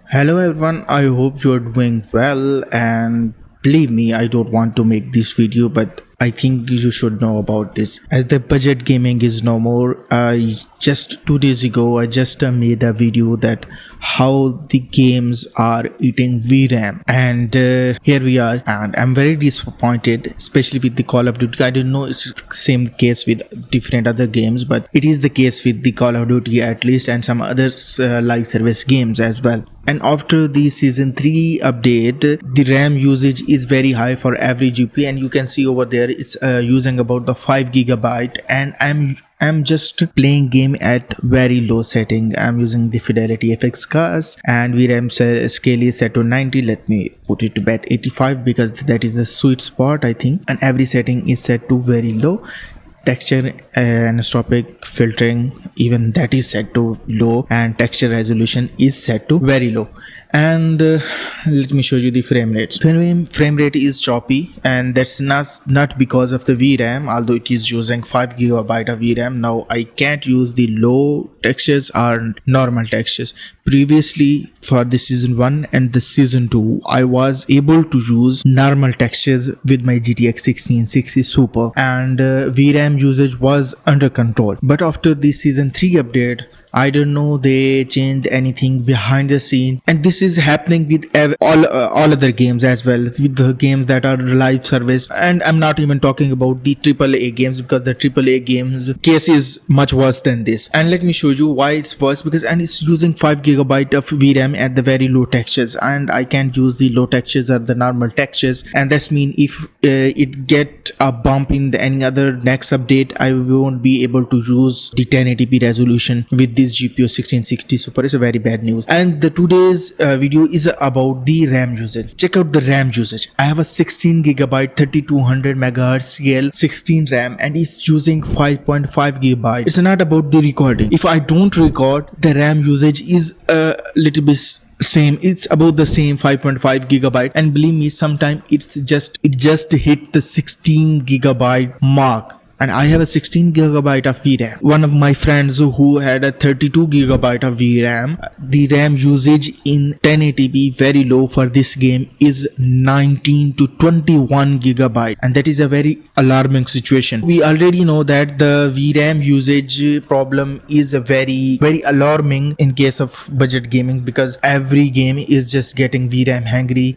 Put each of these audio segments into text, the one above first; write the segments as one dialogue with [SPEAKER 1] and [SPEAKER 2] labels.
[SPEAKER 1] Hello everyone, I hope you're doing well, and believe me, I don't want to make this video, but I think you should know about this. As the budget gaming is no more, just 2 days ago I just made a video that how the games are eating VRAM, and here we are, and I'm very disappointed, especially with the Call of Duty. I don't know it's the same case with different other games, but it is the case with the Call of Duty at least, and some other live service games as well. And after the season 3 update, the RAM usage is very high for every GPU, and you can see over there it's using about the 5 GB, and I'm just playing game at very low setting. I'm using the Fidelity FX cars, and VRAM scale is set to 90. Let me put it to 85 because that is the sweet spot, I think. And every setting is set to very low. Texture anisotropic filtering, even that is set to low, and texture resolution is set to very low. And let me show you the frame rates. Frame rate is choppy, and that's not because of the VRAM, although it is using 5 GB of VRAM. Now I can't use the low textures or normal textures. Previously, for the season 1 and the season 2, I was able to use normal textures with my GTX 1660 Super, and VRAM usage was under control. But after the season 3 update, I don't know, they changed anything behind the scene, and this is happening with all other games as well, with the games that are live service. And I'm not even talking about the AAA games, because the AAA games case is much worse than this. And let me show you why it's worse, because it's using 5 GB of VRAM at the very low textures, and I can't use the low textures or the normal textures, and that's mean if it get a bump in any other next update, I won't be able to use the 1080p resolution with this GPU 1660 Super. Is a very bad news. And the today's video is about the RAM usage. Check out the RAM usage. I have a 16 GB 3200 MHz CL 16 RAM, and it's using 5.5 GB. It's not about the recording. If I don't record, the RAM usage is a little bit same. It's about the same 5.5 GB, and believe me, sometimes it just hit the 16 GB mark. And I have a 16 GB of VRAM. One of my friends who had a 32 GB of VRAM, the RAM usage in 1080p very low for this game is 19 to 21 GB, and that is a very alarming situation. We already know that the VRAM usage problem is a very alarming in case of budget gaming, because every game is just getting VRAM hungry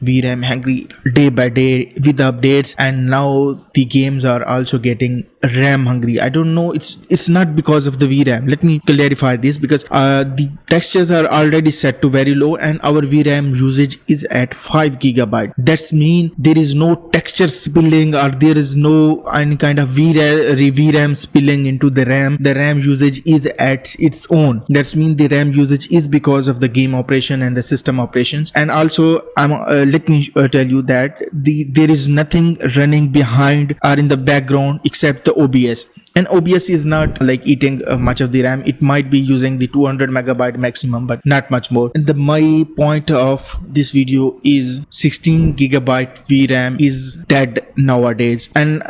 [SPEAKER 1] day by day with updates, and now the games are also getting RAM hungry. I don't know, it's not because of the VRAM. Let me clarify this, because the textures are already set to very low, and our VRAM usage is at 5 GB. That's mean there is no texture spilling, or there is no any kind of VRAM spilling into the RAM. The RAM usage is at its own. That's mean the RAM usage is because of the game operation and the system operations. And also let me tell you that there is nothing running behind or in the background except the OBS. And OBS is not like eating much of the RAM. It might be using the 200 MB maximum, but not much more. And my point of this video is 16 GB VRAM is dead nowadays, and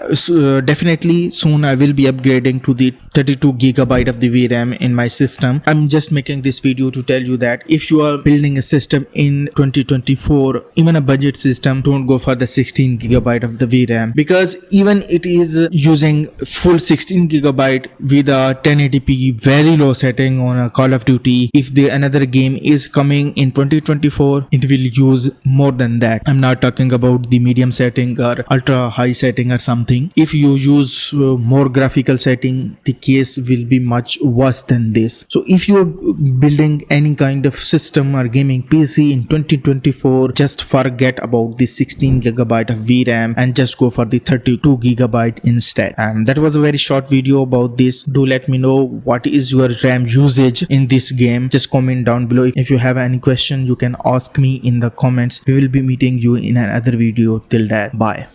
[SPEAKER 1] definitely soon I will be upgrading to the 32 GB of the VRAM in my system. I'm just making this video to tell you that if you are building a system in 2024, even a budget system, don't go for the 16 GB of the VRAM, because even it is using full 16 GB with a 1080p very low setting on a Call of Duty. If another game is coming in 2024, it will use more than that. I'm not talking about the medium setting or ultra high setting or something. If you use more graphical setting, the case will be much worse than this. So if you're building any kind of system or gaming PC in 2024, just forget about the 16 GB of VRAM and just go for the 32 GB instead. And that was a very short video about this. Do let me know what is your RAM usage in this game. Just comment down below. If you have any question, you can ask me in the comments. We will be meeting you in another video. Till that, bye.